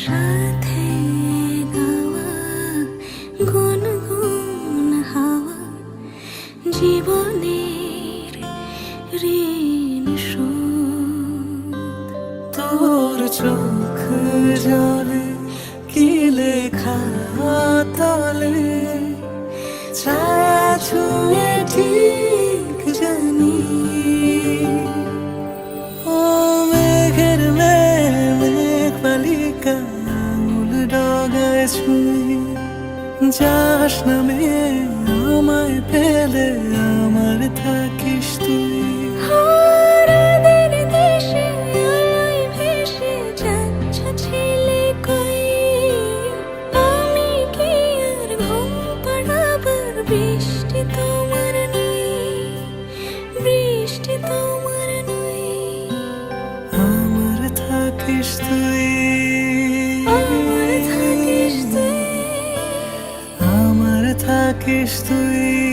সাথে গাওয়া গুনগুন হাওয়া জীবনের ঋণ শোধ। তোর চোখ জলে কি লেখা তলে ছায়া ছুঁয়ে ঠিক জানি। ও মেঘের মেঘ বালিকা আঙুল ডগায় ছুঁয়ে যাস নামে আমায় পেলে আমার থাকিস তুই। হারাদের দেশে আলোয় ভেসে যাচ্ছ ছেলে কই, আমি কি আর ঘুম পাড়াবার বৃষ্টি তোমার নই, বৃষ্টি তোমার নই। আমার থাকিস তুই, আমার থাকিস তুই, আমার থাকিস তুই।